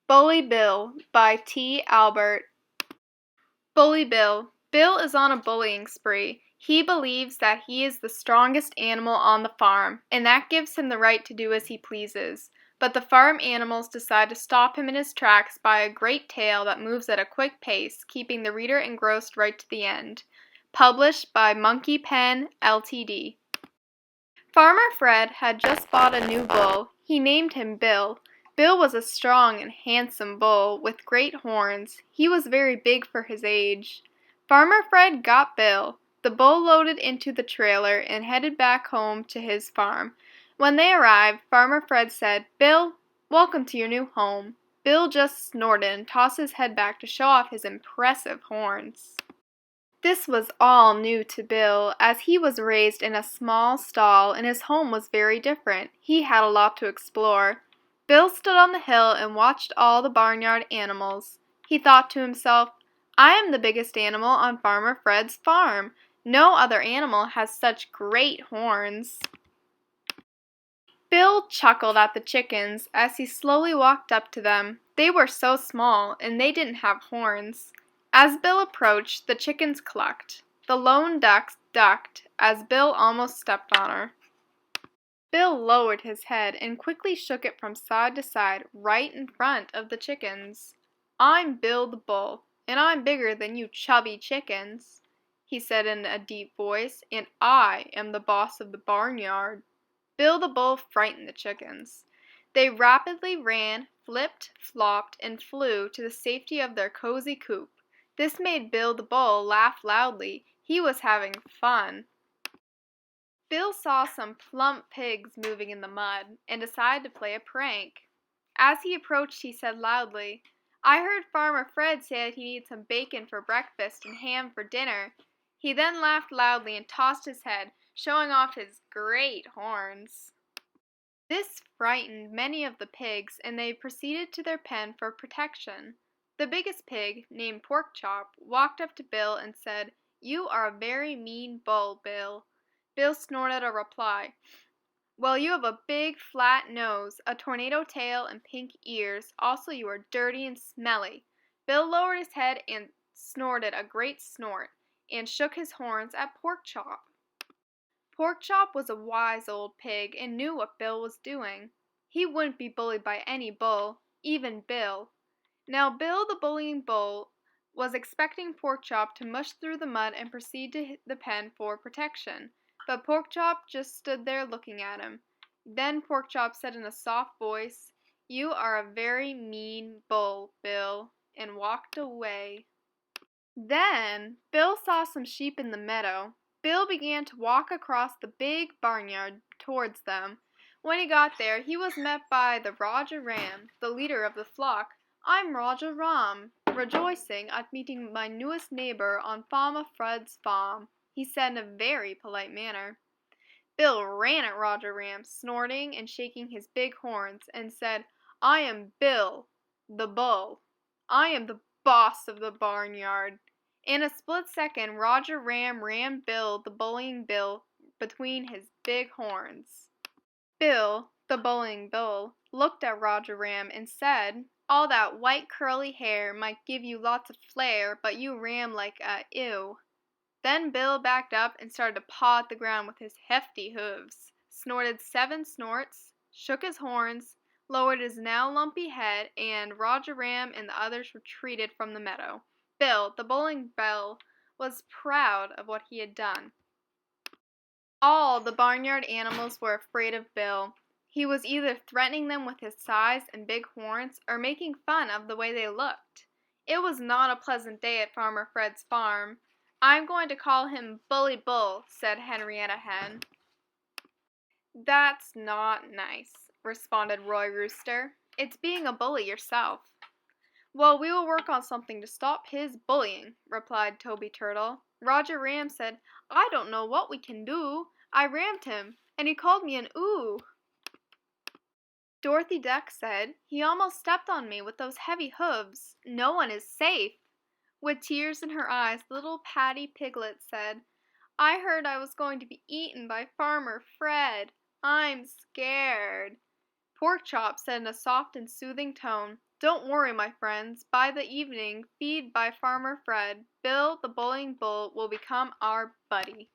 Bully Bill by T. Albert. Bully Bill. Bill is on a bullying spree. He believes that he is the strongest animal on the farm, and that gives him the right to do as he pleases. But the farm animals decide to stop him in his tracks by a great tail that moves at a quick pace, keeping the reader engrossed right to the end. Published by Monkey Pen, Ltd. Farmer Fred had just bought a new bull. He named him Bill. Bill was a strong and handsome bull with great horns. He was very big for his age. Farmer Fred got Bill. The bull loaded into the trailer and headed back home to his farm. When they arrived, Farmer Fred said, "Bill, welcome to your new home." Bill just snorted and tossed his head back to show off his impressive horns. This was all new to Bill, as he was raised in a small stall and his home was very different. He had a lot to explore. Bill stood on the hill and watched all the barnyard animals. He thought to himself, "I am the biggest animal on Farmer Fred's farm. No other animal has such great horns." Bill chuckled at the chickens as he slowly walked up to them. They were so small, and they didn't have horns. As Bill approached, the chickens clucked. The lone duck ducked as Bill almost stepped on her. Bill lowered his head and quickly shook it from side to side right in front of the chickens. "I'm Bill the Bull, and I'm bigger than you chubby chickens," he said in a deep voice, "and I am the boss of the barnyard." Bill the Bull frightened the chickens. They rapidly ran, flipped, flopped, and flew to the safety of their cozy coop. This made Bill the Bull laugh loudly. He was having fun. Bill saw some plump pigs moving in the mud and decided to play a prank. As he approached, he said loudly, "I heard Farmer Fred say that he needs some bacon for breakfast and ham for dinner." He then laughed loudly and tossed his head, showing off his great horns. This frightened many of the pigs, and they proceeded to their pen for protection. The biggest pig, named Porkchop, walked up to Bill and said, "You are a very mean bull, Bill." Bill snorted a reply, "Well, you have a big, flat nose, a tornado tail, and pink ears. Also, you are dirty and smelly." Bill lowered his head and snorted a great snort, and shook his horns at Porkchop. Porkchop was a wise old pig and knew what Bill was doing. He wouldn't be bullied by any bull, even Bill. Now Bill the bullying bull was expecting Porkchop to mush through the mud and proceed to the pen for protection, but Porkchop just stood there looking at him. Then Porkchop said in a soft voice, "You are a very mean bull, Bill," and walked away. Then Bill saw some sheep in the meadow. Bill began to walk across the big barnyard towards them. When he got there, he was met by the Raja Ram, the leader of the flock. "I'm Raja Ram, rejoicing at meeting my newest neighbor on Farmer Fred's farm," he said in a very polite manner. Bill ran at Raja Ram, snorting and shaking his big horns, and said, "I am Bill, the bull. I am the boss of the barnyard." In a split second, Raja Ram rammed Bill, the bullying Bill, between his big horns. Bill, the bullying bull, looked at Raja Ram and said, "All that white curly hair might give you lots of flair, but you ram like a ew." Then Bill backed up and started to paw at the ground with his hefty hooves, snorted 7 snorts, shook his horns, lowered his now lumpy head, and Raja Ram and the others retreated from the meadow. Bill, the bullying bull, was proud of what he had done. All the barnyard animals were afraid of Bill. He was either threatening them with his size and big horns or making fun of the way they looked. It was not a pleasant day at Farmer Fred's farm. "I'm going to call him Bully Bull," said Henrietta Hen. "That's not nice," responded Roy Rooster. "It's being a bully yourself." "Well, we will work on something to stop his bullying," replied Toby Turtle. Raja Ram said, "I don't know what we can do. I rammed him, and he called me an ooh." Dorothy Duck said, "He almost stepped on me with those heavy hooves. No one is safe." With tears in her eyes, little Patty Piglet said, "I heard I was going to be eaten by Farmer Fred. I'm scared." Porkchop said in a soft and soothing tone, Don't worry, my friends. By the evening feed by Farmer Fred, Bill the bullying bull will become our buddy.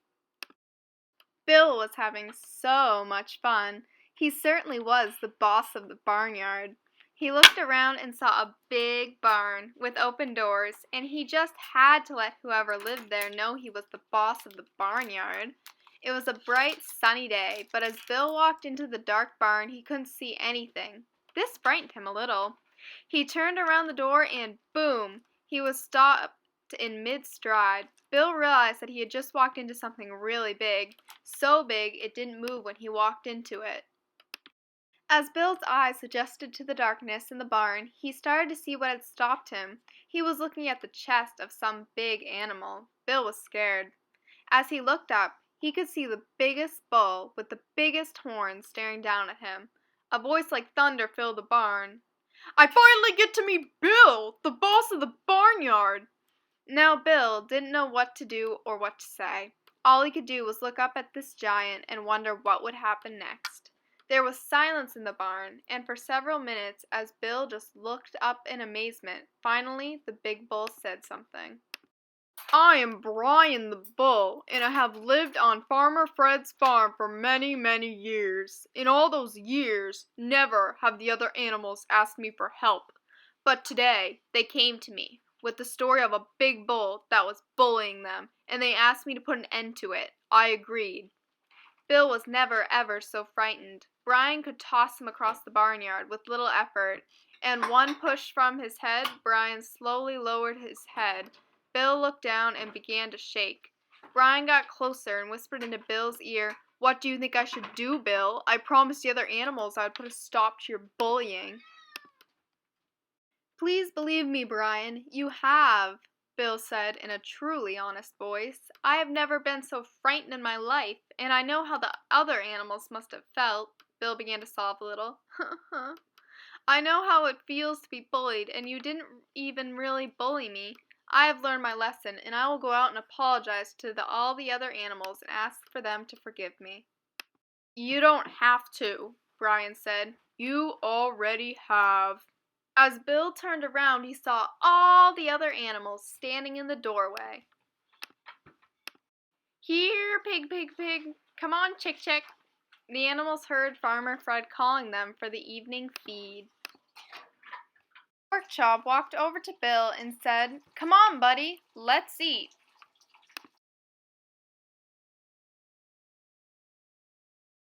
Bill was having so much fun. He certainly was the boss of the barnyard. He looked around and saw a big barn with open doors, and he just had to let whoever lived there know he was the boss of the barnyard. It was a bright, sunny day, but as Bill walked into the dark barn, he couldn't see anything. This frightened him a little. He turned around the door and boom! He was stopped in mid-stride. Bill realized that he had just walked into something really big, so big it didn't move when he walked into it. As Bill's eyes adjusted to the darkness in the barn, he started to see what had stopped him. He was looking at the chest of some big animal. Bill was scared. As he looked up, he could see the biggest bull with the biggest horns staring down at him. A voice like thunder filled the barn. "I finally get to meet Bill, the boss of the barnyard!" Now Bill didn't know what to do or what to say. All he could do was look up at this giant and wonder what would happen next. There was silence in the barn, and for several minutes as Bill just looked up in amazement, finally the big bull said something. "I am Brian the Bull, and I have lived on Farmer Fred's farm for many, many years. In all those years, never have the other animals asked me for help. But today, they came to me with the story of a big bull that was bullying them, and they asked me to put an end to it. I agreed." Bill was never ever so frightened. Brian could toss him across the barnyard with little effort, and one push from his head, Brian slowly lowered his head. Bill looked down and began to shake. Brian got closer and whispered into Bill's ear, "What do you think I should do, Bill? I promised the other animals I would put a stop to your bullying." "Please believe me, Brian, you have," Bill said in a truly honest voice. "I have never been so frightened in my life, and I know how the other animals must have felt." Bill began to sob a little. "I know how it feels to be bullied, and you didn't even really bully me. I have learned my lesson, and I will go out and apologize to all the other animals and ask for them to forgive me." "You don't have to," Brian said. "You already have." As Bill turned around, he saw all the other animals standing in the doorway. "Here, pig, pig, pig. Come on, chick, chick." The animals heard Farmer Fred calling them for the evening feed. Pork Chop walked over to Bill and said, "Come on, buddy, let's eat."